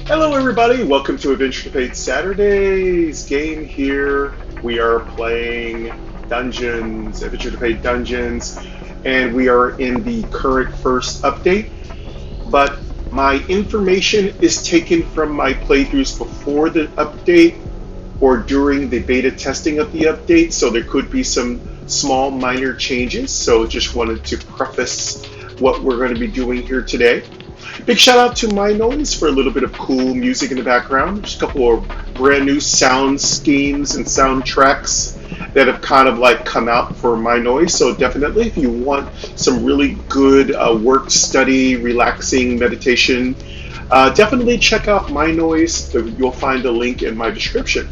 Hello everybody, welcome to Adventure to Fate Saturday's game here. We are playing Adventure to Fate Dungeons, and we are in the current first update. But my information is taken from my playthroughs before the update or during the beta testing of the update, so there could be some small minor changes. So just wanted to preface what we're going to be doing here today. Big shout out to My Noise for a little bit of cool music in the background. Just a couple of brand new sound schemes and soundtracks that have kind of like come out for My Noise. So definitely, if you want some really good work, study, relaxing meditation, definitely check out My Noise. You'll find a link in my description.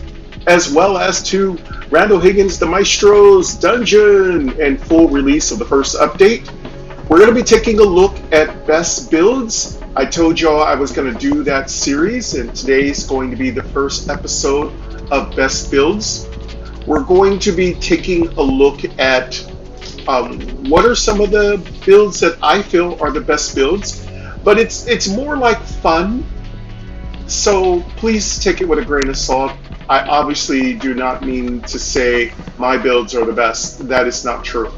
As well as to Randall Higgins, the Maestro's Dungeon, and full release of the first update. We're going to be taking a look at best builds. I told y'all I was going to do that series, and today's going to be the first episode of best builds. We're going to be taking a look at what are some of the builds that I feel are the best builds, but it's more like fun, so please take it with a grain of salt. I obviously do not mean to say my builds are the best. That is not true.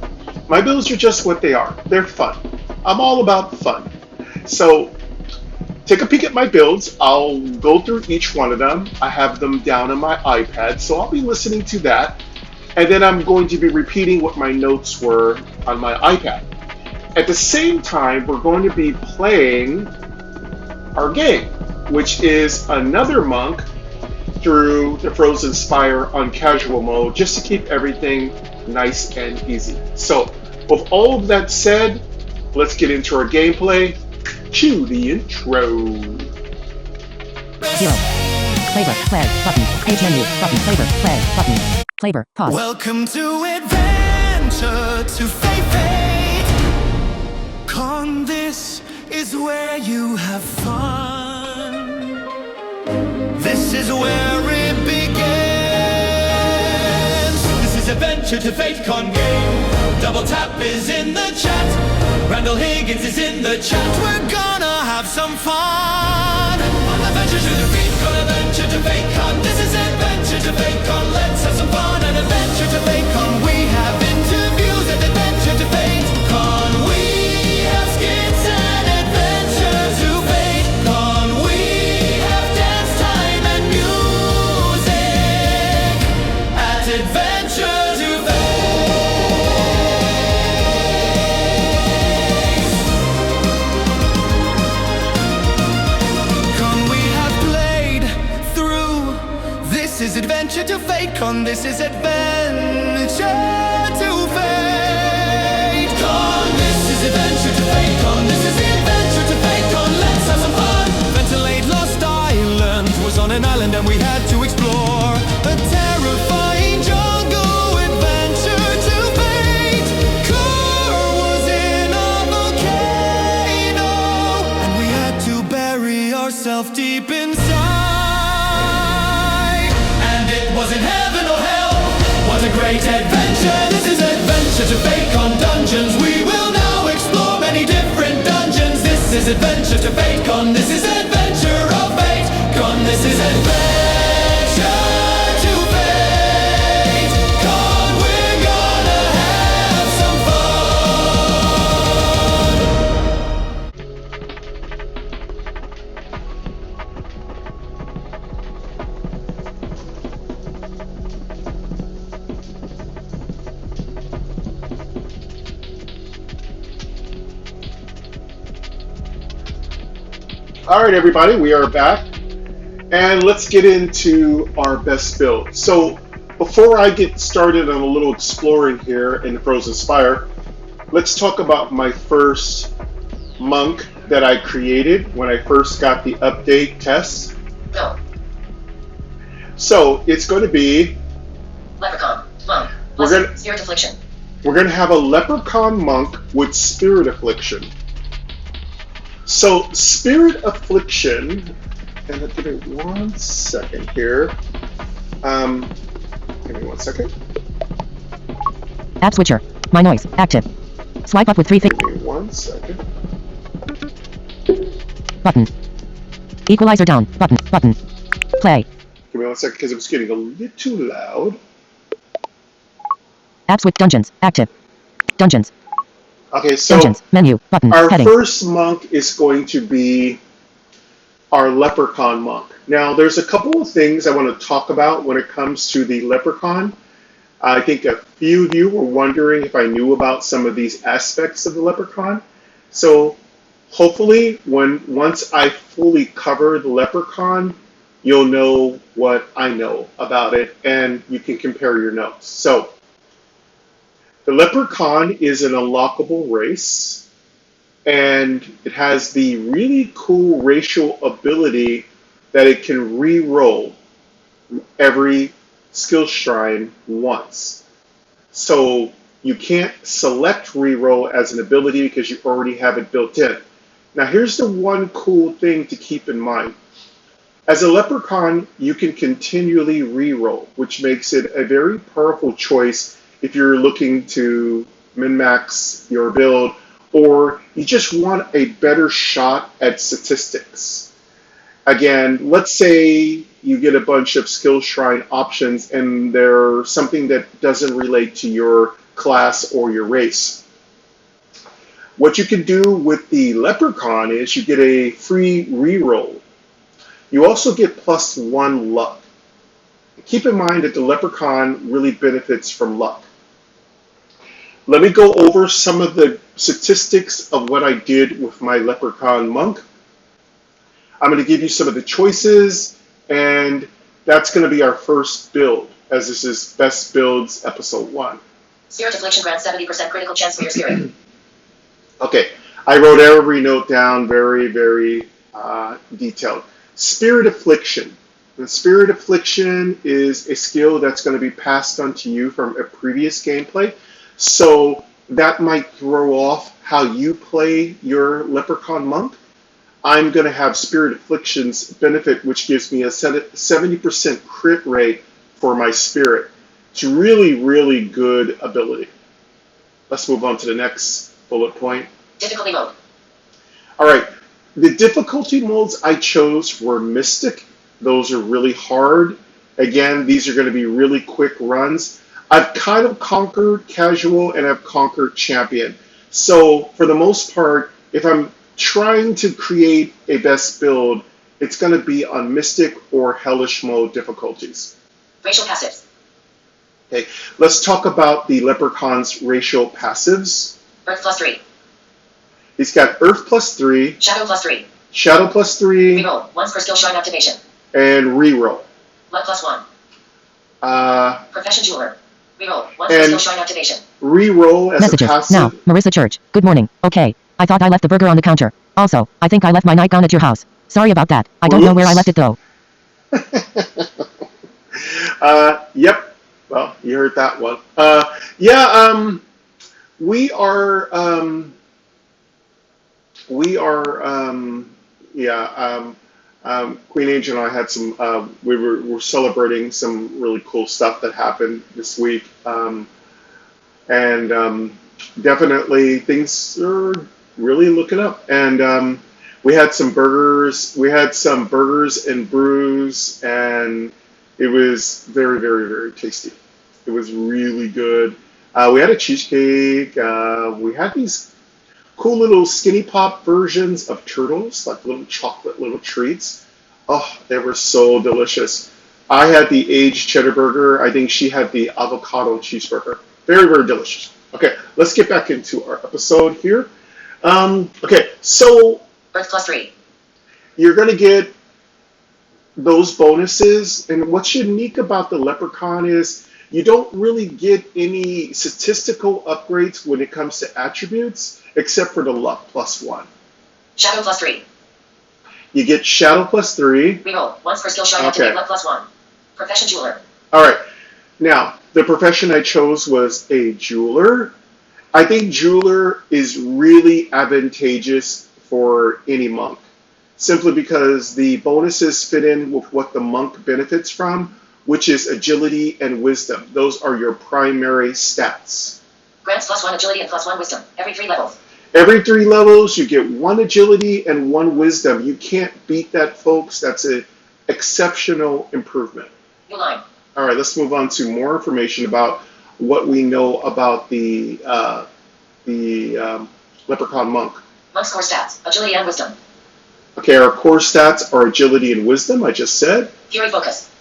My builds are just what they are. They're fun. I'm all about fun. So take a peek at my builds. I'll go through each one of them. I have them down on my iPad, so I'll be listening to that. And then I'm going to be repeating what my notes were on my iPad. At the same time, we're going to be playing our game, which is another monk through the Frozen Spire on casual mode, just to keep everything nice and easy. So, with all of that said, let's get into our gameplay. Cue the intro. 0. Flavor, flag, button, page menu, button, flavor, flag, button, flavor, pause. Welcome to Adventure to Fate. Con, this is where you have fun. This is where it begins. This is Adventure to Fate Con game. Double tap is in the chat. Randall Higgins is in the chat. We're gonna have some fun. On Adventure to the Fate Con, Adventure to Fate Con. This is Adventure to Fate Con. Let's have some fun at Adventure to Fate Con. We have interviews at Adventure to Fate Con. We have skits and Adventure to Fate Con. We have dance time and music at Adventure to Fate. This is Adventure to Fate Con. This is Adventure to Fate Con. This is Adventure to Fate Con. This is the Adventure to Fate Con. Let's have some fun. Ventilate Lost Island was on an island and we had to explore a terrifying jungle. Adventure to Fate. Car was in a volcano and we had to bury ourselves deep inside. Was it heaven or hell? What a great adventure! This is Adventure to Fate Con Dungeons. We will now explore many different dungeons. This is Adventure to Fate Con. This is Adventure of Fate Con. This is Adventure to Fate Con. We're gonna have some Alright everybody, we are back. And let's get into our best build. So, before I get started on a little exploring here in the Frozen Spire, let's talk about my first monk that I created when I first got the update test. Go. So, it's going to be... Leprechaun. Monk. We're Plus gonna- Spirit Affliction. We're going to have a leprechaun monk with spirit affliction. So, spirit affliction, and give me 1 second here. Give me 1 second. App switcher. My noise. Active. Swipe up with 3 Give me 1 second. button. Equalizer down. Button. Button. Play. Give me 1 second because it was getting a little too loud. Apps with Dungeons. Active. Dungeons. Okay, so Dungeons. Menu. Button. our Heading. first monk is going to be our leprechaun monk. Now, there's a couple of things I want to talk about when it comes to the leprechaun. I think a few of you were wondering if I knew about some of these aspects of the leprechaun. So hopefully, once I fully cover the leprechaun, you'll know what I know about it, and you can compare your notes. So the leprechaun is an unlockable race, and it has the really cool racial ability that it can re-roll every skill shrine once. So you can't select re-roll as an ability because you already have it built in. Now here's the one cool thing to keep in mind. As a leprechaun, you can continually re-roll, which makes it a very powerful choice if you're looking to min-max your build, or you just want a better shot at statistics. Again, let's say you get a bunch of skill shrine options and they're something that doesn't relate to your class or your race. What you can do with the leprechaun is you get a free reroll. You also get +1 luck. Keep in mind that the leprechaun really benefits from luck. Let me go over some of the statistics of what I did with my leprechaun monk. I'm going to give you some of the choices, and that's going to be our first build, as this is Best Builds Episode 1. Spirit Affliction grants 70% critical chance for your spirit. Okay, I wrote every note down very, very detailed. Spirit Affliction. The Spirit Affliction is a skill that's going to be passed on to you from a previous gameplay, so that might throw off how you play your leprechaun monk. I'm going to have Spirit Affliction's benefit, which gives me a 70% crit rate for my spirit. It's really, really good ability. Let's move on to the next bullet point. Difficulty mode. All right. The difficulty modes I chose were Mystic. Those are really hard. Again, these are going to be really quick runs. I've kind of conquered Casual and I've conquered Champion. So for the most part, if I'm trying to create a best build, it's going to be on Mystic or Hellish mode difficulties. Racial passives. Okay, let's talk about the Leprechaun's racial passives. Earth +3. He's got Earth +3, Shadow +3. Shadow +3, Reroll once per skill shrine activation. and Reroll. Luck +1. Profession Jeweler. Reroll once per And- skill shrine activation. Reroll as Messages. a passive. Now, Marissa Church. Good morning. Okay. I thought I left the burger on the counter. Also, I think I left my nightgown at your house. Sorry about that. I don't know where I left it though. Yep. Well, you heard that one. We are, Queen Angel and I had some, we were celebrating some really cool stuff that happened this week. Definitely things are really looking up. And we had some burgers. We had some burgers and brews, and it was very, very, very tasty. It was really good. We had a cheesecake. We had these cool little skinny pop versions of turtles, like little chocolate little treats. Oh, they were so delicious. I had the aged cheddar burger. I think she had the avocado cheeseburger. Very, very delicious. Okay, let's get back into our episode here. Okay, so Earth +3. you're going to get those bonuses, and what's unique about the Leprechaun is you don't really get any statistical upgrades when it comes to attributes, except for the Luck +1. Shadow +3. You get Shadow +3. Reroll once per skill shrine Okay. activate. Luck +1. Profession Jeweler. All right. Now, the profession I chose was a jeweler. I think jeweler is really advantageous for any monk, simply because the bonuses fit in with what the monk benefits from, which is agility and wisdom. Those are your primary stats. Grants +1 agility and +1 wisdom every 3 levels. Every 3 levels, you get 1 agility and 1 wisdom. You can't beat that, folks. That's an exceptional improvement. New line. All right, let's move on to more information about what we know about the leprechaun monk. Monk's core stats, agility and wisdom. Okay, our core stats are agility and wisdom, I just said. Fury focus.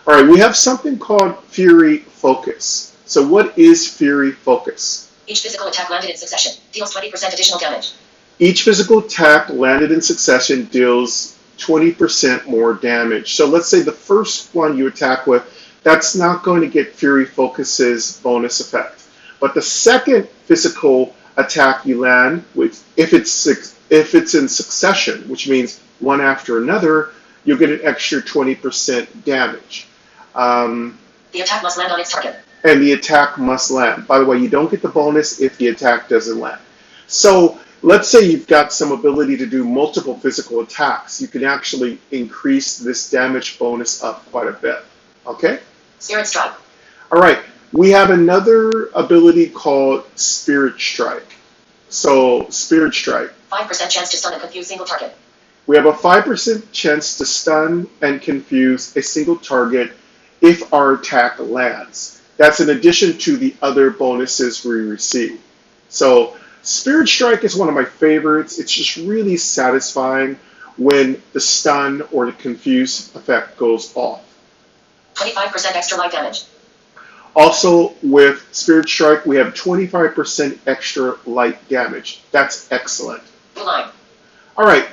All right, we have something called Fury Focus. So what is Fury Focus? Each physical attack landed in succession deals 20% additional damage. Each physical attack landed in succession deals 20% more damage. So let's say the first one you attack with, that's not going to get Fury Focus's bonus effect. But the second physical attack you land, if it's in succession, which means one after another, you'll get an extra 20% damage. The attack must land on its target. And the attack must land. By the way, you don't get the bonus if the attack doesn't land. So let's say you've got some ability to do multiple physical attacks. You can actually increase this damage bonus up quite a bit. Okay? Spirit strike. All right. We have another ability called Spirit Strike. So Spirit Strike. 5% chance to stun and confuse single target. We have a 5% chance to stun and confuse a single target if our attack lands. That's in addition to the other bonuses we receive. So Spirit Strike is one of my favorites. It's just really satisfying when the stun or the confuse effect goes off. 25% extra light damage. Also, with Spirit Strike, we have 25% extra light damage. That's excellent. New line. All right,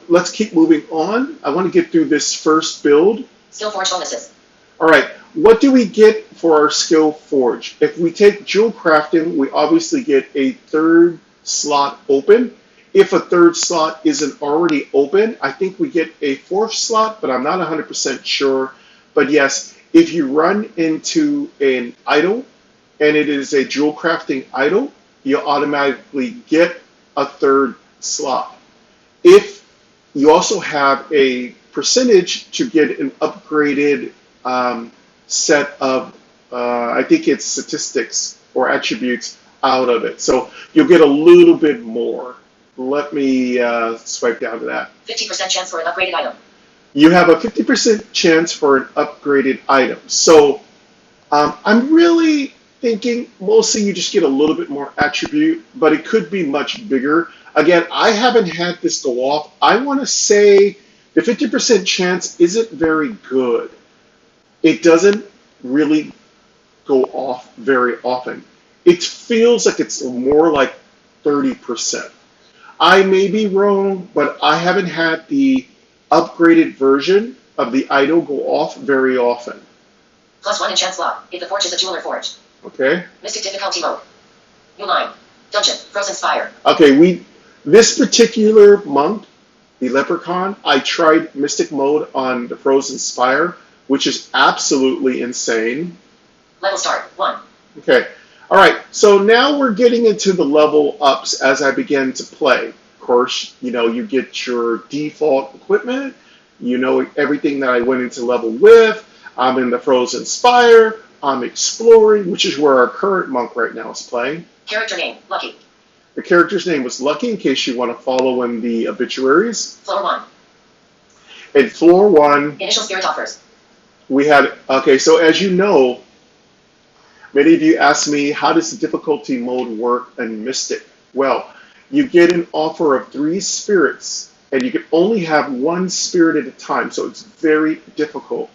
let's keep moving on. I want to get through this first build. Skill Forge bonuses. All right, what do we get for our Skill Forge? If we take Jewel Crafting, we obviously get a 3rd slot open. If a 3rd slot isn't already open, I think we get a 4th slot, but I'm not 100% sure. But yes, if you run into an idol, and it is a Jewel Crafting idol, you'll automatically get a 3rd slot. If you also have a percentage to get an upgraded set of, I think it's statistics or attributes out of it. So you'll get a little bit more. Let me swipe down to that. 50% chance for an upgraded item. You have a 50% chance for an upgraded item. So I'm really thinking mostly you just get a little bit more attribute, but it could be much bigger. Again, I haven't had this go off. I want to say the 50% chance isn't very good. It doesn't really go off very often. It feels like it's more like 30%. I may be wrong, but I haven't had the upgraded version of the idol go off very often. +1 enchant slot, if the forge is a jeweler forge. Okay. Mystic difficulty mode. New line. Dungeon, Frozen Spire. Okay, this particular monk, the leprechaun, I tried Mystic mode on the Frozen Spire, which is absolutely insane. Level start, 1. Okay. All right, so now we're getting into the level ups as I begin to play. Of course, you get your default equipment. You know everything that I went into level with. I'm in the Frozen Spire. I'm exploring, which is where our current monk right now is playing. Character name, Lucky. The character's name was Lucky, in case you want to follow in the obituaries. Floor 1. In floor 1, Initial spirit offers. we had, okay, so as you know, many of you asked me, how does the difficulty mode work in Mystic? Well, you get an offer of 3 spirits, and you can only have 1 spirit at a time, so it's very difficult.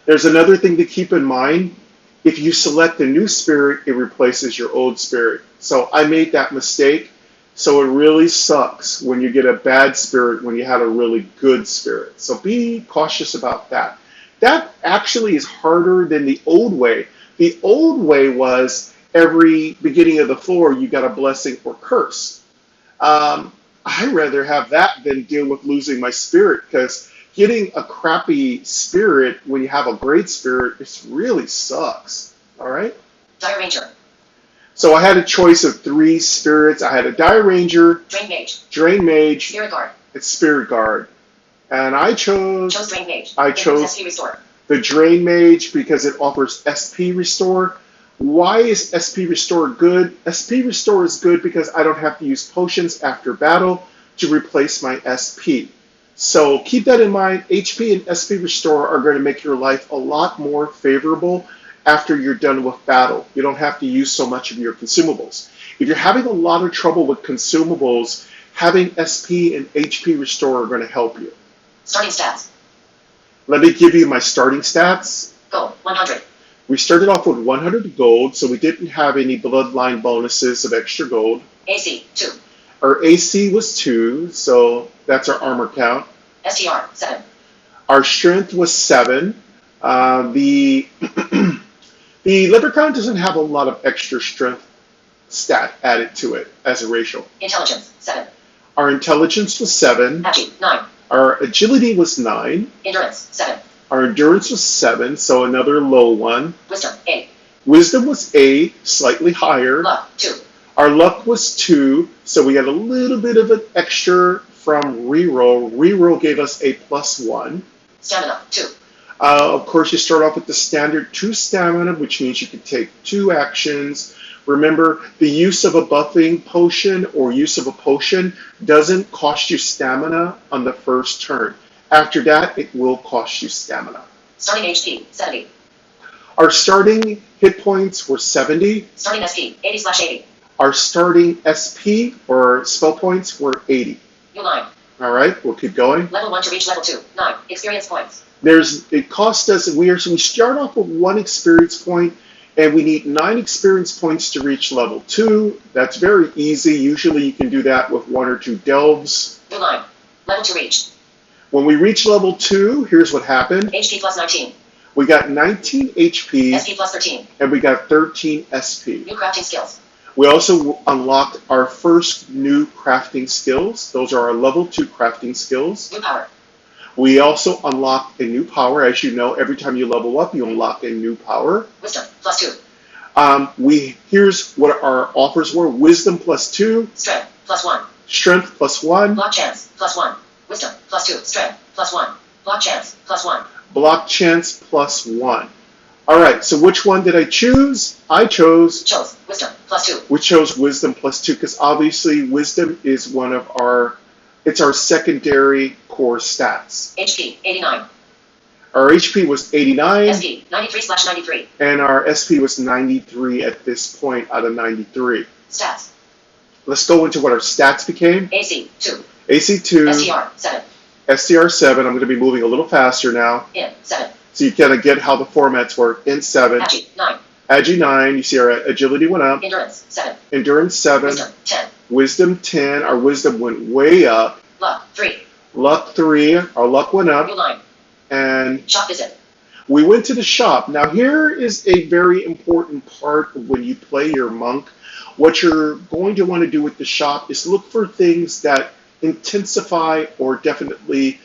There's another thing to keep in mind. If you select a new spirit, it replaces your old spirit. So I made that mistake, so it really sucks when you get a bad spirit when you had a really good spirit. So be cautious about that. That actually is harder than the old way. The old way was every beginning of the floor you got a blessing or curse. I'd rather have that than deal with losing my spirit, because getting a crappy spirit when you have a great spirit, it really sucks. All right? Dire Ranger. So I had a choice of 3 spirits. I had a Dire Ranger, Drain Mage. Spirit Guard. and Spirit Guard. And I chose Drain Mage. I It chose SP restore. the Drain Mage because it offers SP restore. Why is SP Restore good? SP Restore is good because I don't have to use potions after battle to replace my SP. So keep that in mind. HP and SP Restore are going to make your life a lot more favorable after you're done with battle. You don't have to use so much of your consumables. If you're having a lot of trouble with consumables, having SP and HP Restore are going to help you. Starting stats. Let me give you my starting stats. Gold, 100. We started off with 100 gold, so we didn't have any bloodline bonuses of extra gold. AC, 2. Our AC was 2, so that's our armor count. STR, 7. Our strength was 7. The the leprechaun doesn't have a lot of extra strength stat added to it as a racial. Intelligence, 7. Our intelligence was 7. Agility, 9. Our agility was 9. Endurance, 7. Our endurance was 7, so another low one. Wisdom, 8. Wisdom was 8, slightly higher. Luck, 2. Our luck was 2, so we had a little bit of an extra from reroll. Reroll gave us a +1. Stamina, 2. Of course, you start off with the standard 2 stamina, which means you can take 2 actions. Remember, the use of a buffing potion or use of a potion doesn't cost you stamina on the first turn. After that, it will cost you stamina. Starting HP, 70. Our starting hit points were 70. Starting SP, 80/80. Our starting SP or spell points were 80. U9. All right, we'll keep going. Level 1 to reach level 2, 9. Experience points. It cost us, we start off with 1 experience point, and we need 9 experience points to reach level 2. That's very easy. Usually you can do that with 1 or 2 delves. U9. Level 2 reached. When we reach level 2, here's what happened. HP plus 19. We got 19 HP, SP plus 13. and we got 13 SP. New crafting skills. We also unlocked our first new crafting skills. Those are our level 2 crafting skills. New power. We also unlocked a new power. As you know, every time you level up, you unlock a new power. Wisdom plus 2. Here's what our offers were. Wisdom plus 2. Strength plus 1. Strength plus 1. Block chance plus 1. Wisdom plus 2. Strength plus 1. Block chance plus 1. Block chance plus 1. All right, so which one did I choose? I chose Wisdom plus 2. We chose Wisdom plus 2 because obviously Wisdom is one of it's our secondary core stats. HP, 89. Our HP was 89. SP, 93/93. And our SP was 93 at this point out of 93. Stats. Let's go into what our stats became. AC, 2. AC 2. STR, 7. STR 7. I'm going to be moving a little faster now. In, 7. So you kind of get how the formats work. In 7. Agi, 9. Agi 9. You see our agility went up. Endurance, 7. Endurance 7. Wisdom, 10. Wisdom 10. Our wisdom went way up. Luck, 3. Luck 3. Our luck went up. U9. And Shop visit. we went to the shop. Now here is a very important part of when you play your monk. What you're going to want to do with the shop is look for things that intensify or definitely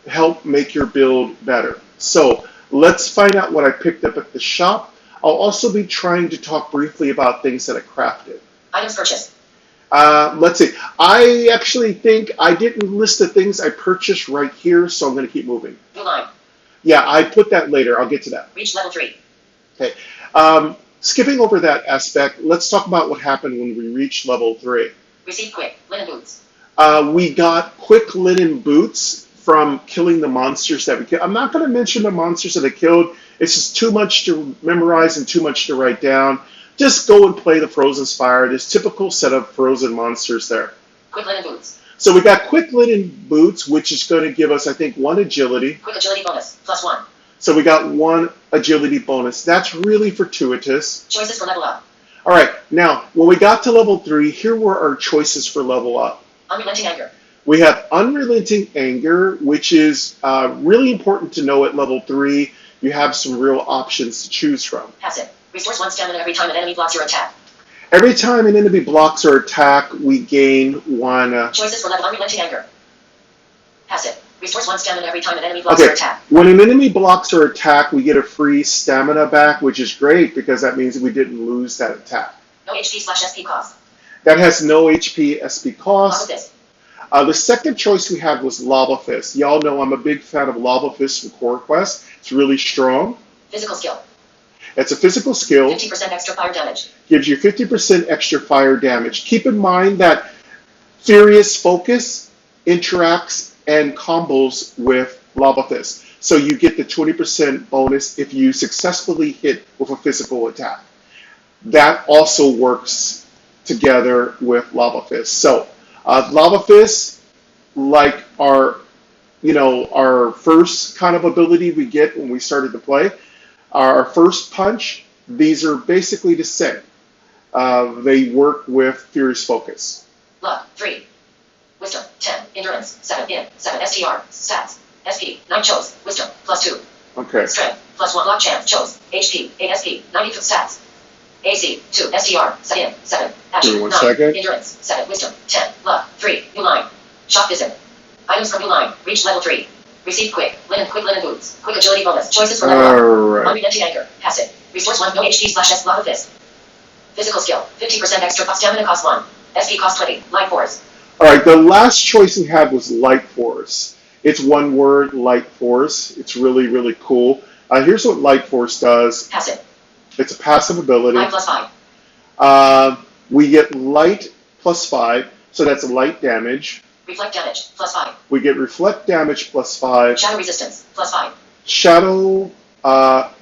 help make your build better. So let's find out what I picked up at the shop. I'll also be trying to talk briefly about things that I crafted. Items purchased. Let's see. I actually think I didn't list the things I purchased right here, so I'm going to keep moving. U9. Yeah, I put that later. I'll get to that. Reach level 3. Okay. Skipping over that aspect, let's talk about what happened when we reached level 3. Receive quick. Linen boots. We got quick linen boots from killing the monsters that we killed. I'm not going to mention the monsters that I killed. It's just too much to memorize and too much to write down. Just go and play the Frozen Spire. There's typical set of frozen monsters there. Quick linen boots. So we got quick linen boots, which is going to give us, I think, 1 agility. Quick agility bonus. Plus 1. So we got 1 agility bonus. That's really fortuitous. Choices for level up. All right. Now, when we got to level 3, here were our choices for level up. Unrelenting anger. We have Unrelenting Anger, which is really important to know at level 3. You have some real options to choose from. Passive. Restores 1 stamina every time an enemy blocks your attack. Every time an enemy blocks our attack, we gain 1. Choices for level Unrelenting Anger. Passive. Restores 1 stamina every time an enemy blocks your attack. When an enemy blocks our attack, we get a free stamina back, which is great because that means we didn't lose that attack. No HP/SP cost. That has no HP, SP cost. Lava Fist. The second choice we had was Lava Fist. Y'all know I'm a big fan of Lava Fist from Core Quest. It's really strong. Physical skill. It's a physical skill. 50% extra fire damage. Gives you 50% extra fire damage. Keep in mind that Furious Focus interacts and combos with Lava Fist. So you get the 20% bonus if you successfully hit with a physical attack. That also works together with Lava Fist. So Lava Fist, like our first kind of ability we get when we started to play, our first punch, these are basically the same. They work with Furious Focus. Luck, 3. Wisdom, 10. Endurance, 7. In, 7. STR, stats. SP, 9 chose. Wisdom, +2. Okay. Strength, +1 luck chance, chose. HP, 8 SP, 90 stats. AC, 2. STR, 7. 7. Action, Give me 1 9. second. Endurance, 7. Wisdom, 10. Luck, 3. New line. Shop visit. Items from new line. Reach level 3. Receive quick linen boots. Quick agility bonus. Choices for level up. Alright. Unrelenting anchor. Passive. Restores 1 no HP/S Lava Fist. Physical skill. 50% extra stamina cost 1. SP cost 20. Light force. Alright, the last choice we had was Light Force. It's one word, Light Force. It's really, really cool. Here's what Light Force does. Passive. It's a passive ability. 5 + 5. We get Light +5, so that's light damage. Reflect damage. +5. We get Reflect damage +5. Shadow resistance. +5.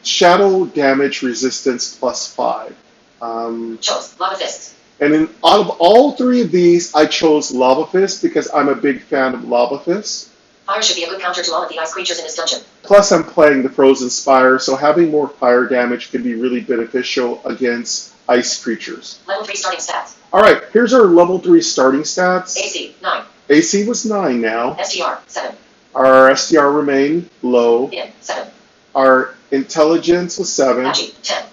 Shadow damage resistance +5. Chose. Lava Fists. And in out of all three of these, I chose Lava Fist because I'm a big fan of Lava Fist. Fire should be a good counter to all of the ice creatures in this dungeon. Plus, I'm playing the Frozen Spire, so having more fire damage can be really beneficial against ice creatures. Level 3 starting stats. Alright, here's our level 3 starting stats. AC, 9. AC was 9 now. STR, 7. Our STR remained low. In, 7. Our intelligence was 7. Agi, 10.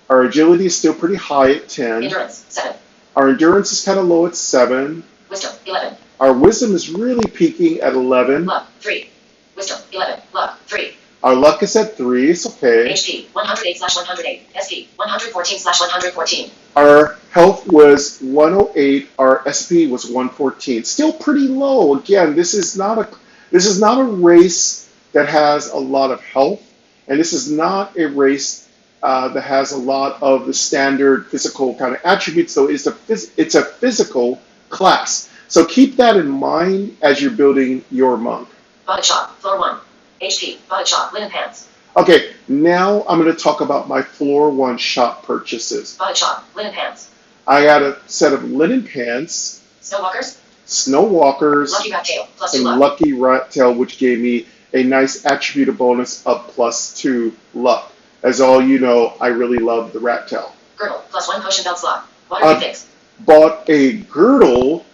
Our agility is still pretty high at 10. Endurance, 7. Our endurance is kind of low at 7. Wisdom, 11. Our wisdom is really peaking at 11. Luck, 3. Wisdom, 11. Luck, 3. Our luck is at 3. It's okay. HP, 108/108. SP, 114/114. Our health was 108. Our SP was 114. Still pretty low. Again, this is not a race that has a lot of health, and this is not a race that has a lot of the standard physical kind of attributes. Though it's a physical class. So keep that in mind as you're building your monk. Body shop, floor 1. HP, body shop, linen pants. Okay, now I'm going to talk about my floor 1 shop purchases. Body shop, linen pants. I got a set of linen pants, Snowwalkers. snow walkers, Lucky rat tail, +2 and luck. lucky rat tail, which gave me a nice attribute bonus of +2 luck. As all you know, I really love the rat tail. Girdle, +1 potion belt slot. Water fix. Bought a girdle.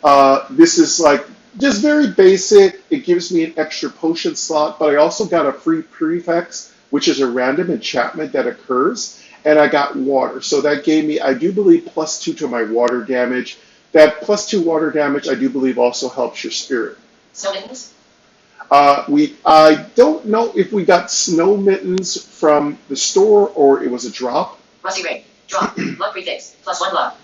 This is like just very basic. It gives me an extra potion slot, but I also got a free prefix, which is a random enchantment that occurs, and I got water. So that gave me, I do believe, +2 to my water damage. That +2 water damage, I do believe, also helps your spirit. Snow mittens. I don't know if we got snow mittens from the store or it was a drop. Rusty ring. Drop. Luck prefix. +1 luck.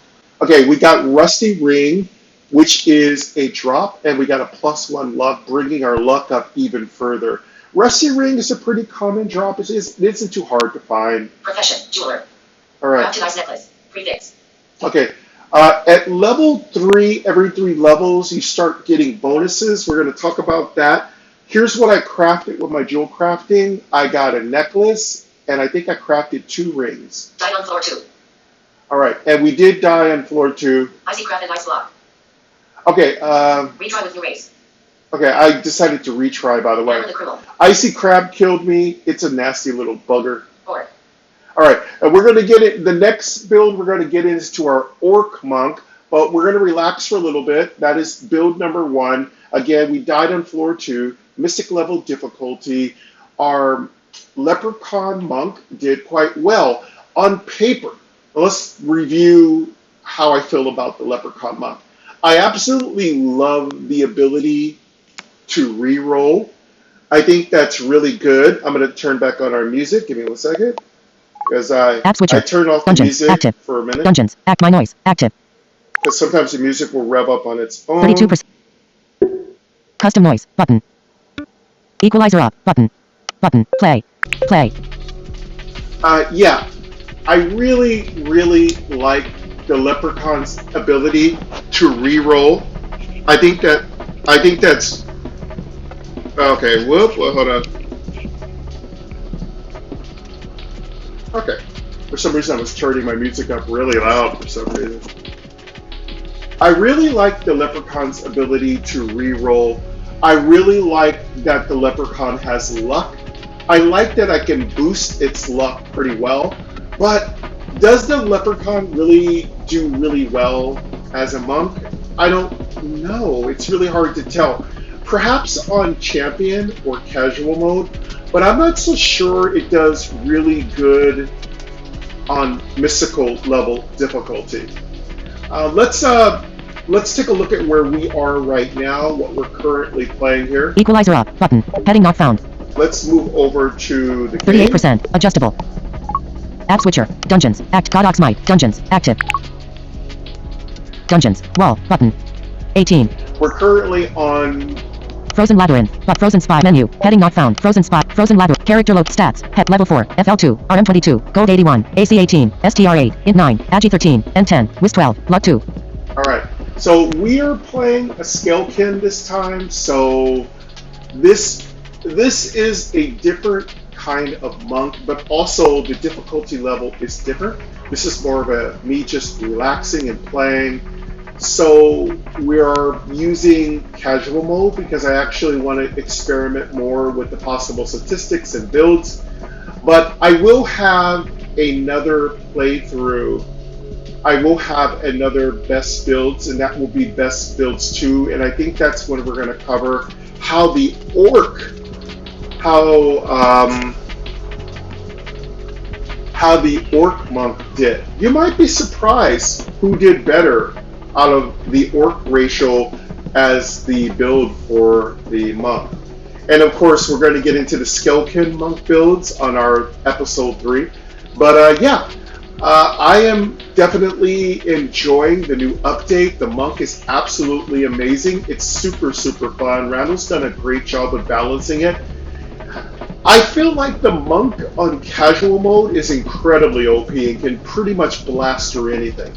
Okay, we got Rusty Ring, which is a drop, and we got a +1 luck, bringing our luck up even further. Rusty Ring is a pretty common drop. It isn't too hard to find. Profession. Jeweler. All right. Crafted ice necklace. Prefix. Okay. At level 3, every 3 levels, you start getting bonuses. We're going to talk about that. Here's what I crafted with my jewel crafting. I got a necklace, and I think I crafted 2 rings. Died on floor 2. All right, and we did die on floor 2. Icy crafted ice block. Okay, Retry with new race. okay, I decided to retry, by the way. Hammer the criminal. Icy Crab killed me. It's a nasty little bugger. Orc. All right, and we're going to get it. The next build we're going to get into our Orc Monk, but we're going to relax for a little bit. That is build number 1. Again, we died on floor 2. Mystic level difficulty. Our Leprechaun Monk did quite well on paper. Let's review how I feel about the Leprechaun Monk. I absolutely love the ability to re-roll. I think that's really good. I'm going to turn back on our music. Give me 1 second. Because I turned off the Dungeons, music active. for a minute. Dungeons. Act my noise. Active. Because sometimes the music will rev up on its own. 32%. Custom noise. Button. Equalizer up. Button. Button. Play. Play. Yeah. I really, really like the leprechaun's ability to re-roll. I think that's okay. Whoop! Well, hold on. Okay. For some reason, I was turning my music up really loud for some reason. I really like the leprechaun's ability to re-roll. I really like that the leprechaun has luck. I like that I can boost its luck pretty well. But does the leprechaun really do really well as a monk? I don't know. It's really hard to tell. Perhaps on champion or casual mode, but I'm not so sure it does really good on mystical level difficulty. Let's take a look at where we are right now, what we're currently playing here. Equalizer up. Button. Heading not found. Let's move over to the game. 38%. Adjustable. App switcher. Dungeons. Act. God's Might. Dungeons. Active. Dungeons. Wall. Button. 18. We're currently on Frozen Labyrinth. But Frozen Spy. Menu. Heading not found. Frozen Spy. Frozen Labyrinth. Character load. Stats. Pet level 4. FL2. RM22. Gold 81. AC 18. STR 8. Int 9. Agi 13. N10. Wiz 12. Luck 2. Alright, so we are playing a Scalekin this time, so this is a different kind of monk, but also the difficulty level is different. This is more of me just relaxing and playing. So we are using casual mode because I actually want to experiment more with the possible statistics and builds. But I will have another playthrough. I will have another best builds, and that will be best builds 2, and I think that's when we're going to cover how the orc, how the orc monk did. You might be surprised who did better out of the orc racial as the build for the monk. And of course, we're going to get into the Scalekin monk builds on our episode 3. But yeah. I am definitely enjoying the new update. The monk is absolutely amazing. It's super, super fun. Randall's done a great job of balancing it. I feel like the monk on casual mode is incredibly OP and can pretty much blast through anything.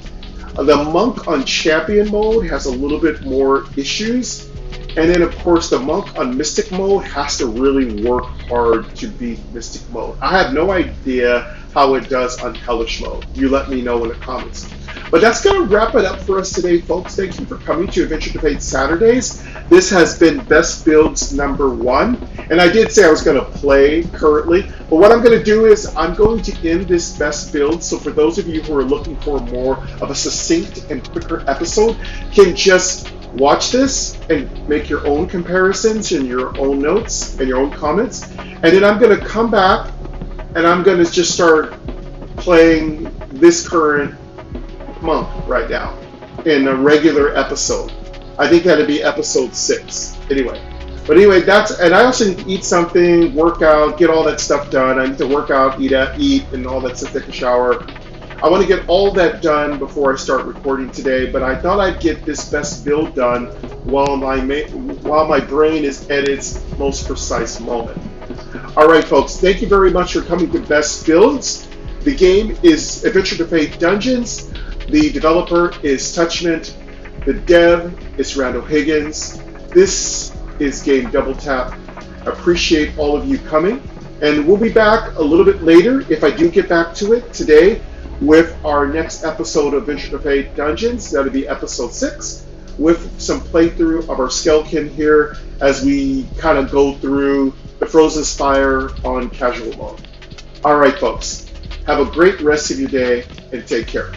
The monk on champion mode has a little bit more issues. And then, of course, the monk on mystic mode has to really work hard to beat mystic mode. I have no idea how it does on hellish mode. You let me know in the comments. But that's going to wrap it up for us today, folks. Thank you for coming to Adventure to Fate Saturdays. This has been Best Builds number 1. And I did say I was going to play currently. But what I'm going to do is I'm going to end this Best Build. So for those of you who are looking for more of a succinct and quicker episode, can just watch this and make your own comparisons and your own notes and your own comments. And then I'm going to come back and I'm going to just start playing this current monk right now in a regular episode. I think that'd be episode 6. Anyway, and I also need to eat something, work out, get all that stuff done. I need to work out, eat, and all that stuff, take a shower. I want to get all that done before I start recording today, but I thought I'd get this best build done while my brain is at its most precise moment. Alright folks, thank you very much for coming to Best Builds. The game is Adventure to Fate Dungeons. The developer is Touchment. The dev is Randall Higgins. This is Game Double Tap. Appreciate all of you coming. And we'll be back a little bit later, if I do get back to it today, with our next episode of Adventure to Fate Dungeons. That'll be episode 6, with some playthrough of our Scalekin here as we kind of go through the Frozen Spire on casual mode. Alright folks, have a great rest of your day and take care.